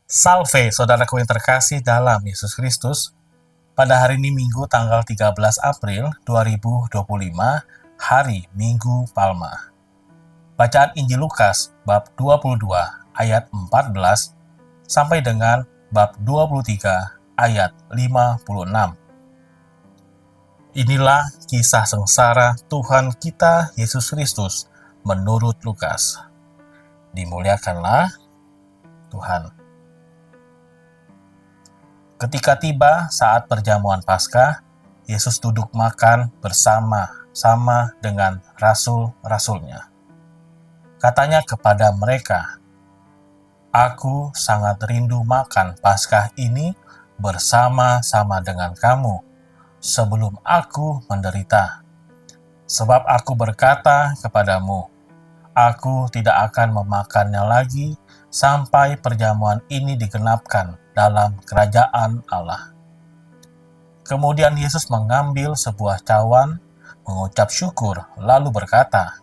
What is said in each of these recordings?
Salve, saudaraku yang terkasih dalam Yesus Kristus. Pada hari ini Minggu tanggal 13 April 2025, hari Minggu Palma. Bacaan Injil Lukas bab 22 ayat 14 sampai dengan bab 23 ayat 56. Inilah kisah sengsara Tuhan kita Yesus Kristus menurut Lukas. Dimuliakanlah Tuhan. Ketika tiba saat perjamuan Paskah, Yesus duduk makan bersama-sama dengan rasul-rasulnya. Katanya kepada mereka, "Aku sangat rindu makan Paskah ini bersama-sama dengan kamu sebelum aku menderita. Sebab aku berkata kepadamu, aku tidak akan memakannya lagi sampai perjamuan ini digenapkan dalam kerajaan Allah." Kemudian Yesus mengambil sebuah cawan, mengucap syukur, lalu berkata,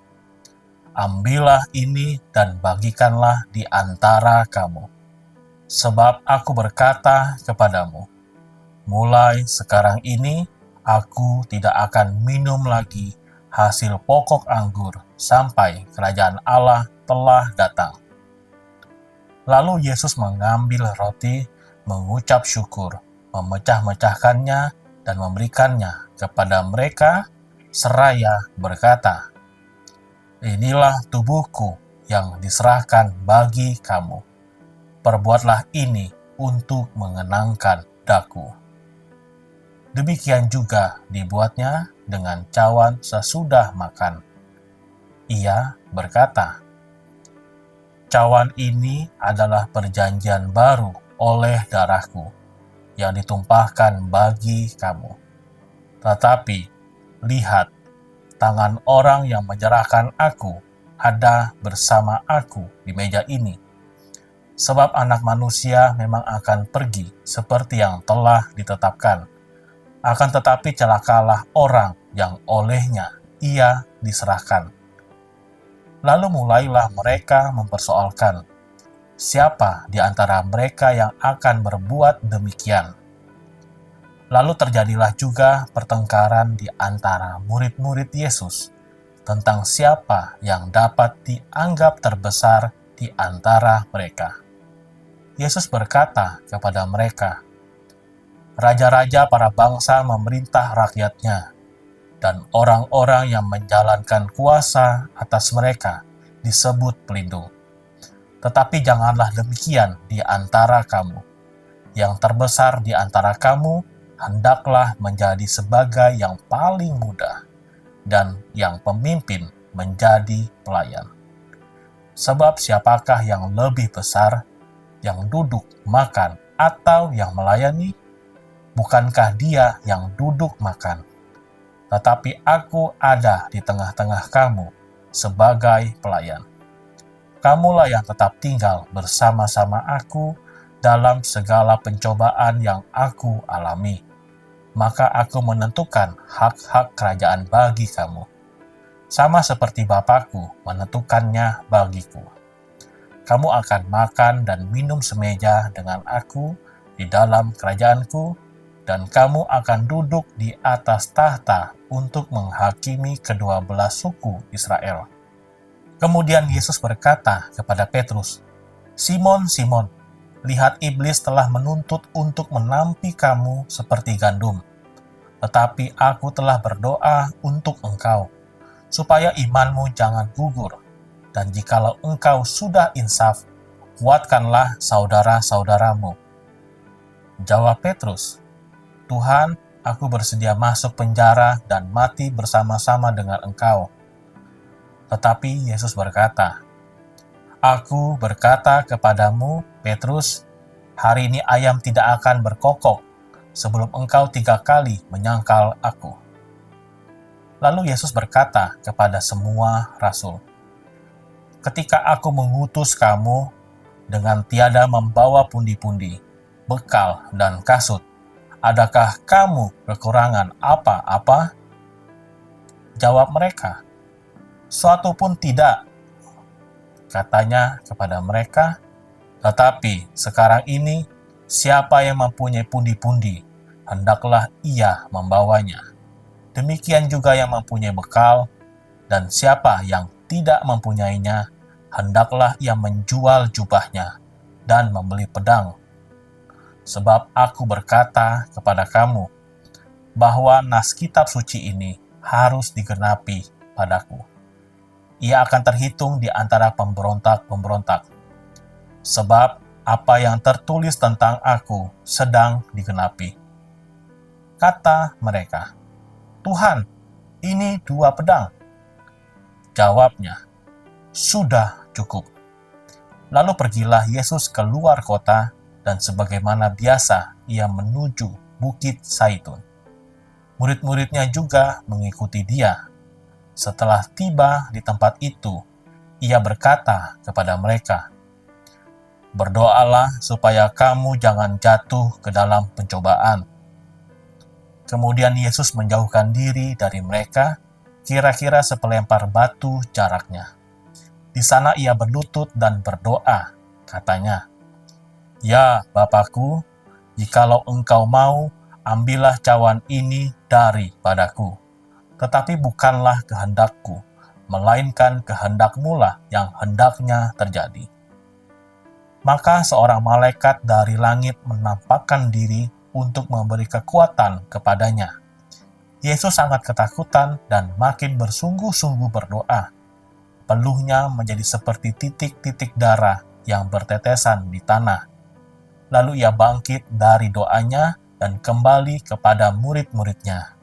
"Ambillah ini dan bagikanlah di antara kamu. Sebab aku berkata kepadamu, mulai sekarang ini aku tidak akan minum lagi hasil pokok anggur sampai kerajaan Allah telah datang." Lalu Yesus mengambil roti, mengucap syukur, memecah-mecahkannya dan memberikannya kepada mereka, seraya berkata, "Inilah tubuhku yang diserahkan bagi kamu. Perbuatlah ini untuk mengenangkan daku." Demikian juga dibuatnya dengan cawan sesudah makan. Ia berkata, "Cawan ini adalah perjanjian baru oleh darahku, yang ditumpahkan bagi kamu. Tetapi, lihat, tangan orang yang menyerahkan aku ada bersama aku di meja ini. Sebab anak manusia memang akan pergi seperti yang telah ditetapkan. Akan tetapi celakalah orang yang olehnya ia diserahkan." Lalu mulailah mereka mempersoalkan, siapa di antara mereka yang akan berbuat demikian. Lalu terjadilah juga pertengkaran di antara murid-murid Yesus tentang siapa yang dapat dianggap terbesar di antara mereka. Yesus berkata kepada mereka, "Raja-raja para bangsa memerintah rakyatnya, dan orang-orang yang menjalankan kuasa atas mereka disebut pelindung. Tetapi janganlah demikian di antara kamu. Yang terbesar di antara kamu hendaklah menjadi sebagai yang paling muda, dan yang pemimpin menjadi pelayan. Sebab siapakah yang lebih besar, yang duduk makan atau yang melayani? Bukankah dia yang duduk makan? Tetapi aku ada di tengah-tengah kamu sebagai pelayan. Kamulah yang tetap tinggal bersama-sama aku dalam segala pencobaan yang aku alami. Maka aku menentukan hak-hak kerajaan bagi kamu, sama seperti Bapakku menentukannya bagiku. Kamu akan makan dan minum semeja dengan aku di dalam kerajaanku, dan kamu akan duduk di atas tahta untuk menghakimi kedua belah suku Israel." Kemudian Yesus berkata kepada Petrus, "Simon, Simon, lihat iblis telah menuntut untuk menampi kamu seperti gandum. Tetapi aku telah berdoa untuk engkau, supaya imanmu jangan gugur. Dan jikalau engkau sudah insaf, kuatkanlah saudara-saudaramu." Jawab Petrus, "Tuhan, aku bersedia masuk penjara dan mati bersama-sama dengan engkau." Tetapi Yesus berkata, "Aku berkata kepadamu, Petrus, hari ini ayam tidak akan berkokok sebelum engkau 3 kali menyangkal aku." Lalu Yesus berkata kepada semua rasul, "Ketika aku mengutus kamu dengan tiada membawa pundi-pundi, bekal, dan kasut, adakah kamu kekurangan apa-apa?" Jawab mereka, "Suatu pun tidak." Katanya kepada mereka, Tetapi sekarang ini, siapa yang mempunyai pundi-pundi, hendaklah ia membawanya. Demikian juga yang mempunyai bekal, dan siapa yang tidak mempunyainya, hendaklah ia menjual jubahnya dan membeli pedang. Sebab aku berkata kepada kamu, bahwa nas kitab suci ini harus digenapi padaku. Ia akan terhitung di antara pemberontak-pemberontak. Sebab apa yang tertulis tentang aku sedang digenapi. Kata mereka, Tuhan, ini 2 pedang. Jawabnya, sudah cukup. Lalu pergilah Yesus keluar kota, dan sebagaimana biasa ia menuju Bukit Zaitun. Murid-muridnya juga mengikuti dia. Setelah tiba di tempat itu, ia berkata kepada mereka, berdoalah supaya kamu jangan jatuh ke dalam pencobaan. Kemudian Yesus menjauhkan diri dari mereka, kira-kira sepelempar batu jaraknya. Di sana ia berlutut dan berdoa, katanya, Ya Bapakku, jikalau engkau mau, ambillah cawan ini daripadaku. Tetapi bukanlah kehendakku, melainkan kehendak-Mu lah yang hendaknya terjadi. Maka seorang malaikat dari langit menampakkan diri untuk memberi kekuatan kepadanya. Yesus sangat ketakutan dan makin bersungguh-sungguh berdoa. Peluhnya menjadi seperti titik-titik darah yang bertetesan di tanah. Lalu ia bangkit dari doanya dan kembali kepada murid-muridnya.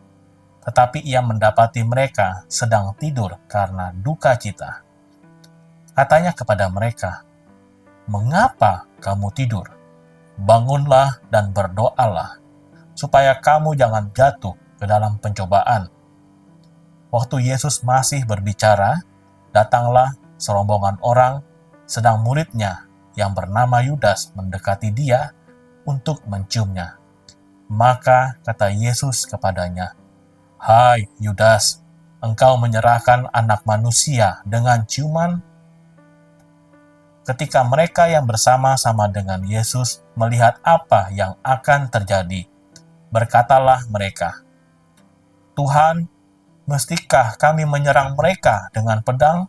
Tetapi ia mendapati mereka sedang tidur karena duka cita. Katanya kepada mereka, Mengapa kamu tidur? Bangunlah dan berdoalah, supaya kamu jangan jatuh ke dalam pencobaan. Waktu Yesus masih berbicara, datanglah serombongan orang, sedang muridnya yang bernama Yudas mendekati dia untuk menciumnya. Maka kata Yesus kepadanya, Hai Yudas, engkau menyerahkan anak manusia dengan ciuman? Ketika mereka yang bersama-sama dengan Yesus melihat apa yang akan terjadi, berkatalah mereka, Tuhan, mestikah kami menyerang mereka dengan pedang?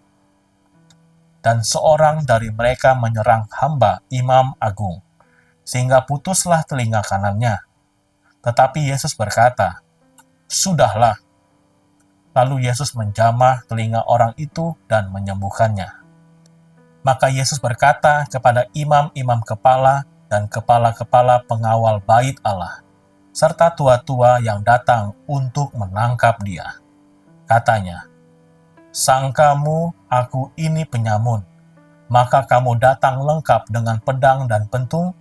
Dan seorang dari mereka menyerang hamba Imam Agung, sehingga putuslah telinga kanannya. Tetapi Yesus berkata, Sudahlah. Lalu Yesus menjamah telinga orang itu dan menyembuhkannya. Maka Yesus berkata kepada imam-imam kepala dan kepala-kepala pengawal bait Allah, serta tua-tua yang datang untuk menangkap dia. Katanya, Sangkamu aku ini penyamun, maka kamu datang lengkap dengan pedang dan pentung?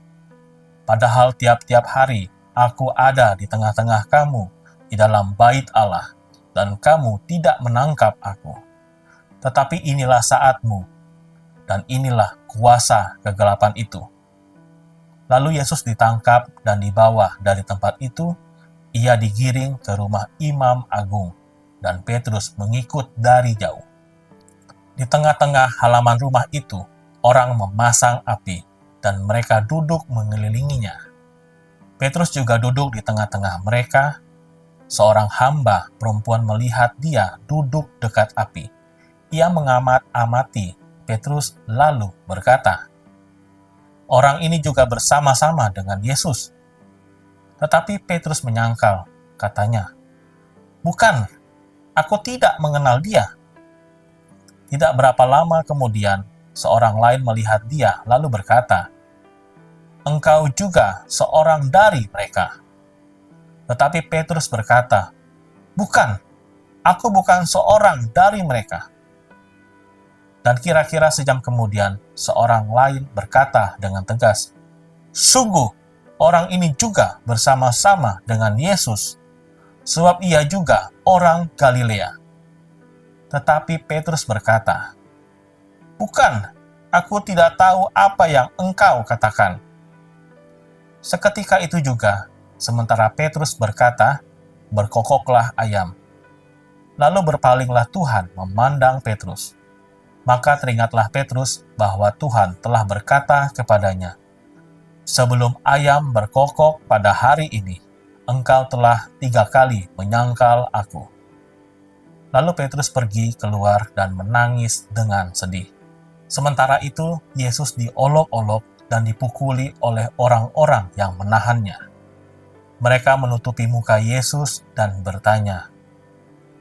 Padahal tiap-tiap hari aku ada di tengah-tengah kamu di dalam bait Allah, dan kamu tidak menangkap aku. Tetapi inilah saatmu, dan inilah kuasa kegelapan itu. Lalu Yesus ditangkap dan dibawa dari tempat itu, ia digiring ke rumah Imam Agung, dan Petrus mengikut dari jauh. Di tengah-tengah halaman rumah itu, orang memasang api, dan mereka duduk mengelilinginya. Petrus juga duduk di tengah-tengah mereka. Seorang hamba perempuan melihat dia duduk dekat api. Ia mengamat-amati Petrus lalu berkata, Orang ini juga bersama-sama dengan Yesus. Tetapi Petrus menyangkal, katanya, Bukan, aku tidak mengenal dia. Tidak berapa lama kemudian, seorang lain melihat dia lalu berkata, Engkau juga seorang dari mereka. Tetapi Petrus berkata, Bukan, aku bukan seorang dari mereka. Dan kira-kira sejam kemudian, seorang lain berkata dengan tegas, Sungguh, orang ini juga bersama-sama dengan Yesus, sebab ia juga orang Galilea. Tetapi Petrus berkata, Bukan, aku tidak tahu apa yang engkau katakan. Seketika itu juga, sementara Petrus berkata, berkokoklah ayam. Lalu berpalinglah Tuhan memandang Petrus. Maka teringatlah Petrus bahwa Tuhan telah berkata kepadanya, "Sebelum ayam berkokok pada hari ini, engkau telah 3 kali menyangkal aku." Lalu Petrus pergi keluar dan menangis dengan sedih. Sementara itu, Yesus diolok-olok dan dipukuli oleh orang-orang yang menahannya. Mereka menutupi muka Yesus dan bertanya,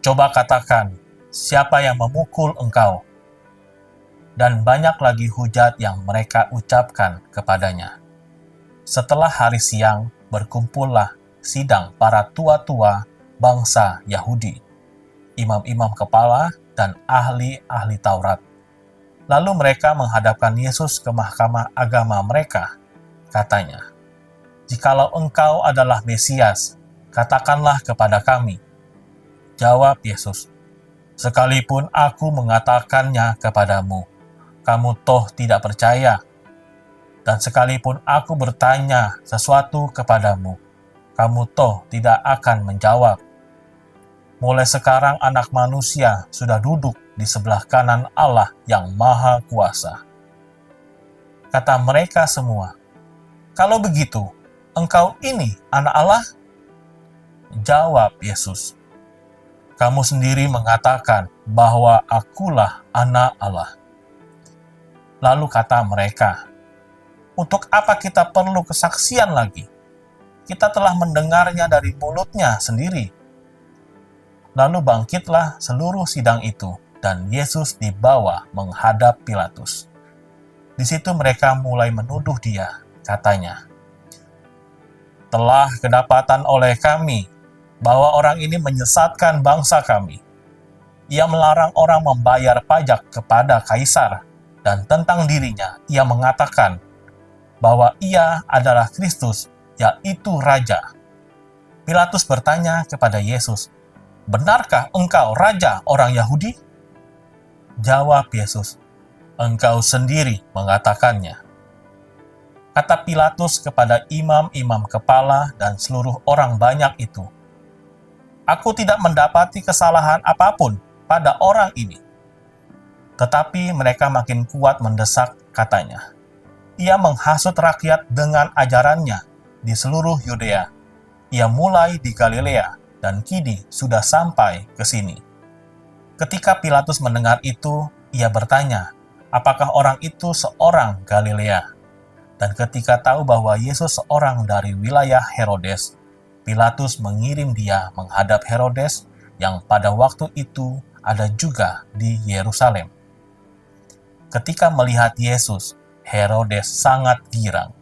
"Coba katakan, siapa yang memukul engkau?" Dan banyak lagi hujat yang mereka ucapkan kepadanya. Setelah hari siang, berkumpullah sidang para tua-tua bangsa Yahudi, imam-imam kepala, dan ahli-ahli Taurat. Lalu mereka menghadapkan Yesus ke mahkamah agama mereka. Katanya, "Jikalau engkau adalah Mesias, katakanlah kepada kami." Jawab Yesus, "Sekalipun aku mengatakannya kepadamu, kamu toh tidak percaya. Dan sekalipun aku bertanya sesuatu kepadamu, kamu toh tidak akan menjawab. Mulai sekarang Anak Manusia sudah duduk di sebelah kanan Allah yang Maha Kuasa." Kata mereka semua, "Kalau begitu, engkau ini Anak Allah?" Jawab Yesus, "Kamu sendiri mengatakan bahwa akulah Anak Allah." Lalu kata mereka, "Untuk apa kita perlu kesaksian lagi? Kita telah mendengarnya dari mulutnya sendiri." Lalu bangkitlah seluruh sidang itu, dan Yesus dibawa menghadap Pilatus. Di situ mereka mulai menuduh dia, katanya, "Telah kedapatan oleh kami bahwa orang ini menyesatkan bangsa kami. Ia melarang orang membayar pajak kepada Kaisar, dan tentang dirinya ia mengatakan bahwa ia adalah Kristus, yaitu Raja." Pilatus bertanya kepada Yesus, "Benarkah engkau Raja orang Yahudi?" Jawab Yesus, "Engkau sendiri mengatakannya." Kata Pilatus kepada imam-imam kepala dan seluruh orang banyak itu, "Aku tidak mendapati kesalahan apapun pada orang ini." Tetapi mereka makin kuat mendesak, katanya, "Ia menghasut rakyat dengan ajarannya di seluruh Yudea. Ia mulai di Galilea dan kini sudah sampai ke sini." Ketika Pilatus mendengar itu, ia bertanya, apakah orang itu seorang Galilea? Dan ketika tahu bahwa Yesus seorang dari wilayah Herodes, Pilatus mengirim dia menghadap Herodes yang pada waktu itu ada juga di Yerusalem. Ketika melihat Yesus, Herodes sangat girang.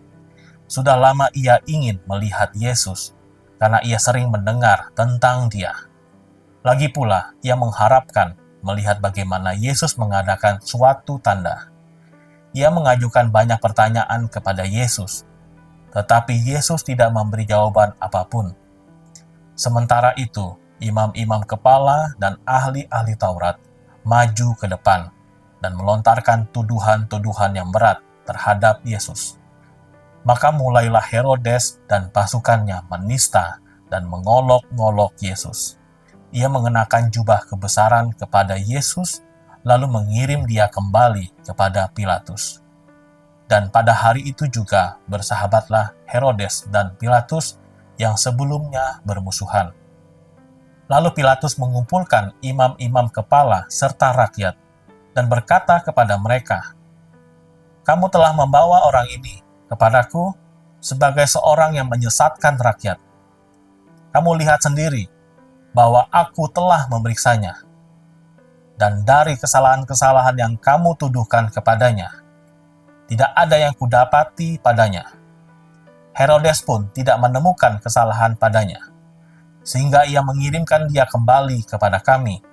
Sudah lama ia ingin melihat Yesus, karena ia sering mendengar tentang dia. Lagi pula, ia mengharapkan melihat bagaimana Yesus mengadakan suatu tanda. Ia mengajukan banyak pertanyaan kepada Yesus, tetapi Yesus tidak memberi jawaban apapun. Sementara itu, imam-imam kepala dan ahli-ahli Taurat maju ke depan dan melontarkan tuduhan-tuduhan yang berat terhadap Yesus. Maka mulailah Herodes dan pasukannya menista dan mengolok-ngolok Yesus. Ia mengenakan jubah kebesaran kepada Yesus, lalu mengirim dia kembali kepada Pilatus. Dan pada hari itu juga bersahabatlah Herodes dan Pilatus yang sebelumnya bermusuhan. Lalu Pilatus mengumpulkan imam-imam kepala serta rakyat dan berkata kepada mereka, "Kamu telah membawa orang ini kepadaku sebagai seorang yang menyesatkan rakyat. Kamu lihat sendiri bahwa aku telah memeriksanya. Dan dari kesalahan-kesalahan yang kamu tuduhkan kepadanya, tidak ada yang kudapati padanya. Herodes pun tidak menemukan kesalahan padanya, sehingga ia mengirimkan dia kembali kepada kami.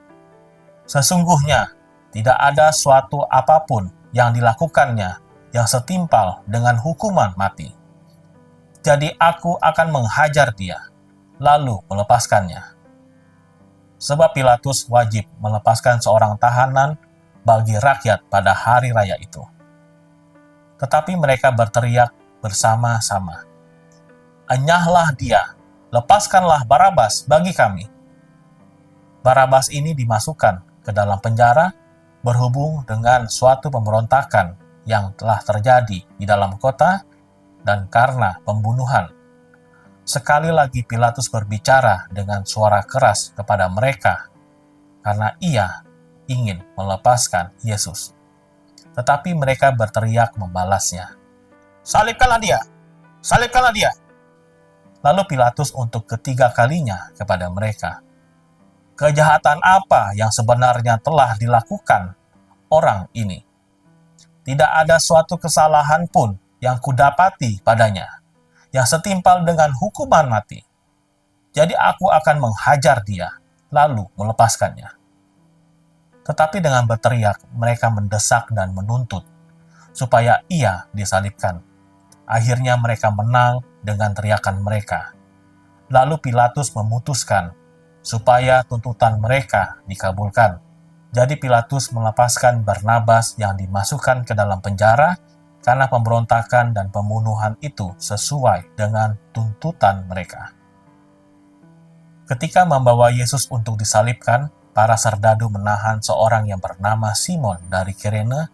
Sesungguhnya, tidak ada suatu apapun yang dilakukannya yang setimpal dengan hukuman mati. Jadi aku akan menghajar dia, lalu melepaskannya." Sebab Pilatus wajib melepaskan seorang tahanan bagi rakyat pada hari raya itu. Tetapi mereka berteriak bersama-sama, "Enyahlah dia, lepaskanlah Barabas bagi kami." Barabas ini dimasukkan ke dalam penjara berhubung dengan suatu pemberontakan yang telah terjadi di dalam kota dan karena pembunuhan. Sekali lagi Pilatus berbicara dengan suara keras kepada mereka karena ia ingin melepaskan Yesus. Tetapi mereka berteriak membalasnya, "Salibkanlah dia! Salibkanlah dia!" Lalu Pilatus untuk ketiga kalinya kepada mereka, "Kejahatan apa yang sebenarnya telah dilakukan orang ini? Tidak ada suatu kesalahan pun yang kudapati padanya, yang setimpal dengan hukuman mati. Jadi aku akan menghajar dia, lalu melepaskannya." Tetapi dengan berteriak, mereka mendesak dan menuntut supaya ia disalibkan. Akhirnya mereka menang dengan teriakan mereka. Lalu Pilatus memutuskan supaya tuntutan mereka dikabulkan. Jadi Pilatus melepaskan Barnabas yang dimasukkan ke dalam penjara karena pemberontakan dan pembunuhan itu sesuai dengan tuntutan mereka. Ketika membawa Yesus untuk disalibkan, para serdadu menahan seorang yang bernama Simon dari Kirene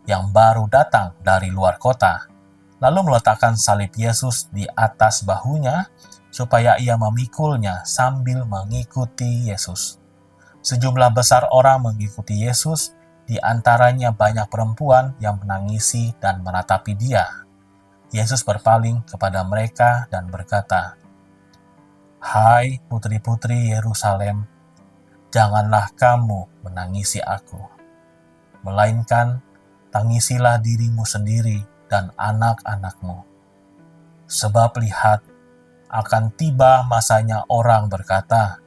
yang baru datang dari luar kota, lalu meletakkan salib Yesus di atas bahunya supaya ia memikulnya sambil mengikuti Yesus. Sejumlah besar orang mengikuti Yesus, di antaranya banyak perempuan yang menangisi dan meratapi dia. Yesus berpaling kepada mereka dan berkata, "Hai putri-putri Yerusalem, janganlah kamu menangisi aku, melainkan tangisilah dirimu sendiri dan anak-anakmu. Sebab lihat, akan tiba masanya orang berkata,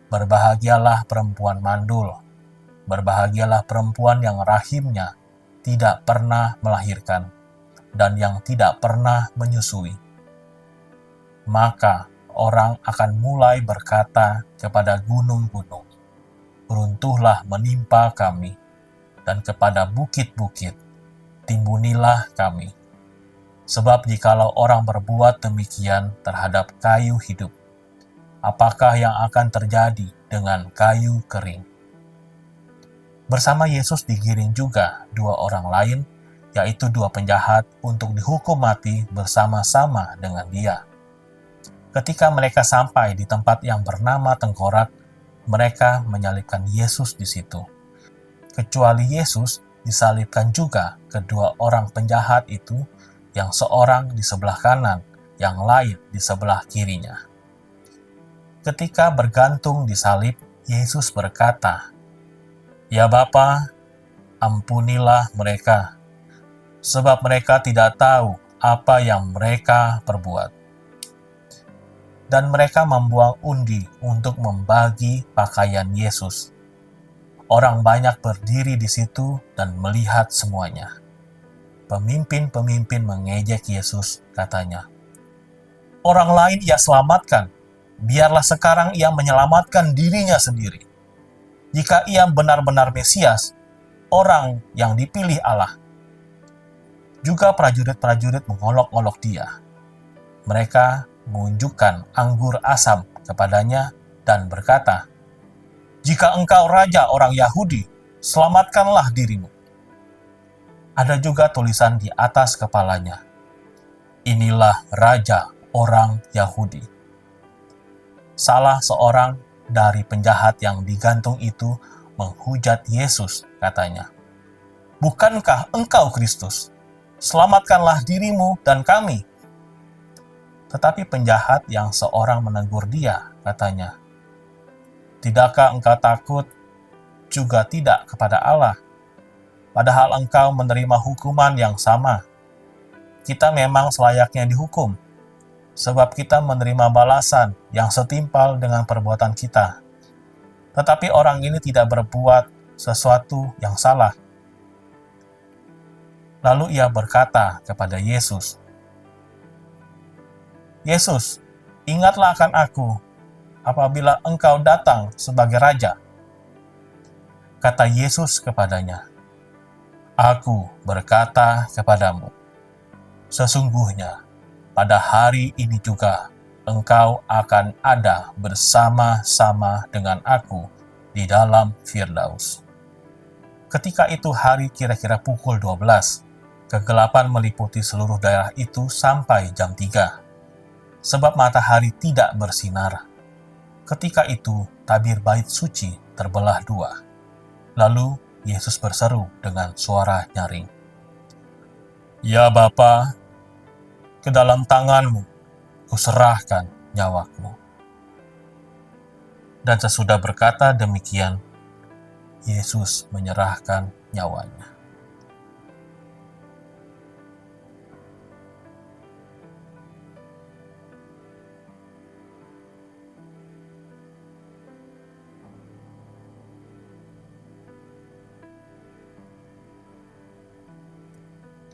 berbahagialah perempuan mandul, berbahagialah perempuan yang rahimnya tidak pernah melahirkan, dan yang tidak pernah menyusui. Maka orang akan mulai berkata kepada gunung-gunung, runtuhlah menimpa kami, dan kepada bukit-bukit, timbunilah kami. Sebab jikalau orang berbuat demikian terhadap kayu hidup, apakah yang akan terjadi dengan kayu kering?" Bersama Yesus digiring juga dua orang lain, yaitu dua penjahat untuk dihukum mati bersama-sama dengan dia. Ketika mereka sampai di tempat yang bernama Tengkorak, mereka menyalibkan Yesus di situ. Kecuali Yesus, disalibkan juga kedua orang penjahat itu, yang seorang di sebelah kanan, yang lain di sebelah kirinya. Ketika bergantung di salib, Yesus berkata, "Ya Bapa, ampunilah mereka, sebab mereka tidak tahu apa yang mereka perbuat." Dan mereka membuang undi untuk membagi pakaian Yesus. Orang banyak berdiri di situ dan melihat semuanya. Pemimpin-pemimpin mengejek Yesus, katanya, "Orang lain ia selamatkan, biarlah sekarang ia menyelamatkan dirinya sendiri. Jika ia benar-benar Mesias, orang yang dipilih Allah." Juga prajurit-prajurit mengolok-olok dia. Mereka menunjukkan anggur asam kepadanya dan berkata, "Jika engkau raja orang Yahudi, selamatkanlah dirimu." Ada juga tulisan di atas kepalanya, "Inilah raja orang Yahudi." Salah seorang dari penjahat yang digantung itu menghujat Yesus, katanya, "Bukankah engkau Kristus? Selamatkanlah dirimu dan kami." Tetapi penjahat yang seorang menegur dia, katanya, "Tidakkah engkau takut juga tidak kepada Allah? Padahal engkau menerima hukuman yang sama. Kita memang selayaknya dihukum, sebab kita menerima balasan yang setimpal dengan perbuatan kita. Tetapi orang ini tidak berbuat sesuatu yang salah." Lalu ia berkata kepada Yesus, "Yesus, ingatlah akan aku apabila engkau datang sebagai raja." Kata Yesus kepadanya, "Aku berkata kepadamu, sesungguhnya pada hari ini juga engkau akan ada bersama-sama dengan aku di dalam Firdaus." Ketika itu hari kira-kira pukul 12. Kegelapan meliputi seluruh daerah itu sampai jam 3, sebab matahari tidak bersinar. Ketika itu tabir bait suci terbelah dua. Lalu Yesus berseru dengan suara nyaring, "Ya Bapa, ke dalam tangan-Mu kuserahkan nyawaku." Dan sesudah berkata demikian, Yesus menyerahkan nyawanya.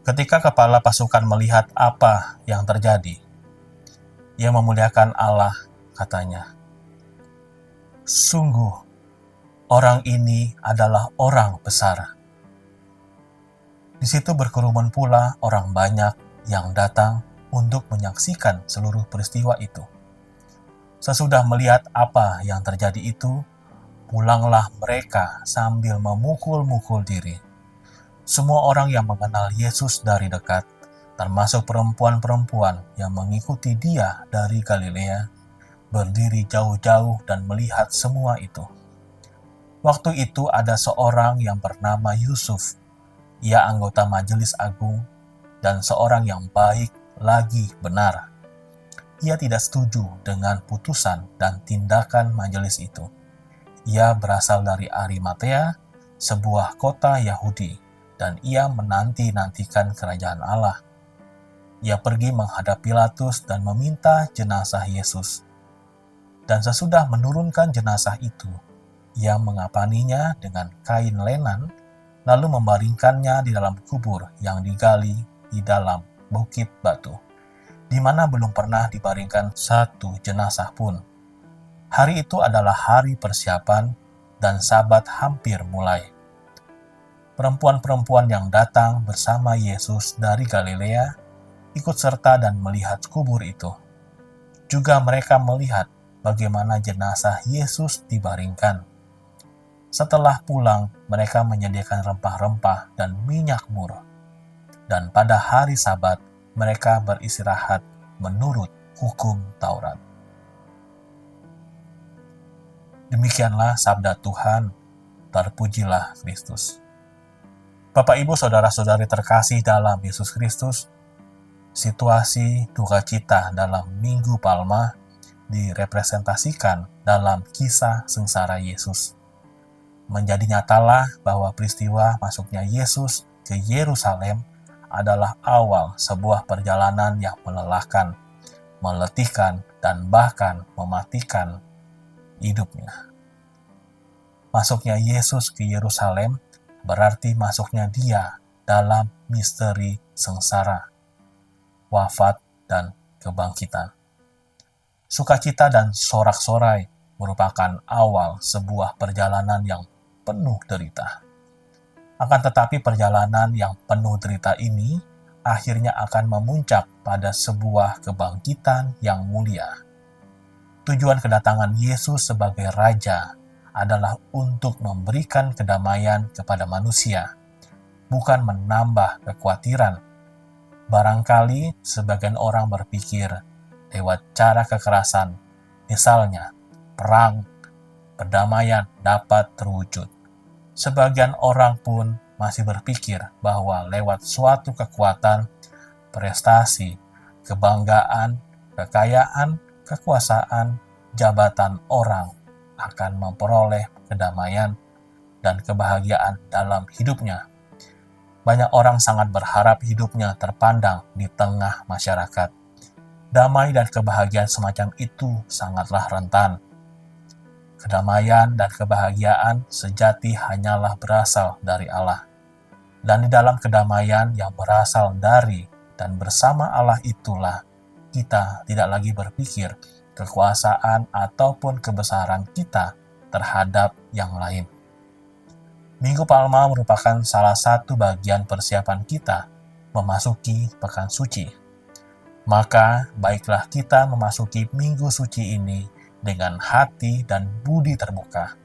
Ketika kepala pasukan melihat apa yang terjadi, ia memuliakan Allah, katanya, "Sungguh, orang ini adalah orang besar." Di situ berkerumun pula orang banyak yang datang untuk menyaksikan seluruh peristiwa itu. Sesudah melihat apa yang terjadi itu, pulanglah mereka sambil memukul-mukul diri. Semua orang yang mengenal Yesus dari dekat, termasuk perempuan-perempuan yang mengikuti Dia dari Galilea, berdiri jauh-jauh dan melihat semua itu. Waktu itu ada seorang yang bernama Yusuf. Ia anggota Majelis Agung dan seorang yang baik lagi benar. Ia tidak setuju dengan putusan dan tindakan majelis itu. Ia berasal dari Arimatea, sebuah kota Yahudi, dan ia menanti-nantikan kerajaan Allah. Ia pergi menghadap Pilatus dan meminta jenazah Yesus. Dan sesudah menurunkan jenazah itu, ia mengapaninya dengan kain lenan, lalu membaringkannya di dalam kubur yang digali di dalam bukit batu, di mana belum pernah dibaringkan satu jenazah pun. Hari itu adalah hari persiapan dan Sabat hampir mulai. Perempuan-perempuan yang datang bersama Yesus dari Galilea ikut serta dan melihat kubur itu. Juga mereka melihat bagaimana jenazah Yesus dibaringkan. Setelah pulang, mereka menyediakan rempah-rempah dan minyak mur. Dan pada hari Sabat, mereka beristirahat menurut hukum Taurat. Demikianlah sabda Tuhan, terpujilah Kristus. Bapak, Ibu, Saudara-saudari terkasih dalam Yesus Kristus, situasi duka cita dalam Minggu Palma direpresentasikan dalam kisah sengsara Yesus. Menjadi nyatalah bahwa peristiwa masuknya Yesus ke Yerusalem adalah awal sebuah perjalanan yang melelahkan, meletihkan, dan bahkan mematikan hidupnya. Masuknya Yesus ke Yerusalem berarti masuknya Dia dalam misteri sengsara, wafat, dan kebangkitan. Sukacita dan sorak-sorai merupakan awal sebuah perjalanan yang penuh derita. Akan tetapi perjalanan yang penuh derita ini akhirnya akan memuncak pada sebuah kebangkitan yang mulia. Tujuan kedatangan Yesus sebagai Raja adalah untuk memberikan kedamaian kepada manusia, bukan menambah kekhawatiran. Barangkali sebagian orang berpikir lewat cara kekerasan, misalnya perang, perdamaian dapat terwujud. Sebagian orang pun masih berpikir bahwa lewat suatu kekuatan, prestasi, kebanggaan, kekayaan, kekuasaan, jabatan orang akan memperoleh kedamaian dan kebahagiaan dalam hidupnya. Banyak orang sangat berharap hidupnya terpandang di tengah masyarakat. Damai dan kebahagiaan semacam itu sangatlah rentan. Kedamaian dan kebahagiaan sejati hanyalah berasal dari Allah. Dan di dalam kedamaian yang berasal dari dan bersama Allah itulah kita tidak lagi berpikir kekuasaan ataupun kebesaran kita terhadap yang lain. Minggu Palma merupakan salah satu bagian persiapan kita memasuki Pekan Suci. Maka baiklah kita memasuki Minggu Suci ini dengan hati dan budi terbuka,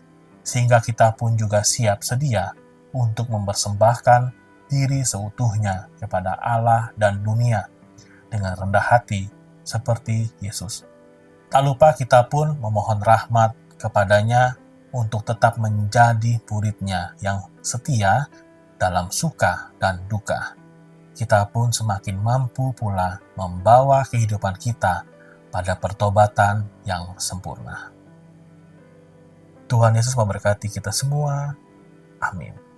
sehingga kita pun juga siap sedia untuk mempersembahkan diri seutuhnya kepada Allah dan dunia dengan rendah hati seperti Yesus. Tak lupa kita pun memohon rahmat kepadanya untuk tetap menjadi murid-Nya yang setia dalam suka dan duka. Kita pun semakin mampu pula membawa kehidupan kita pada pertobatan yang sempurna. Tuhan Yesus memberkati kita semua. Amin.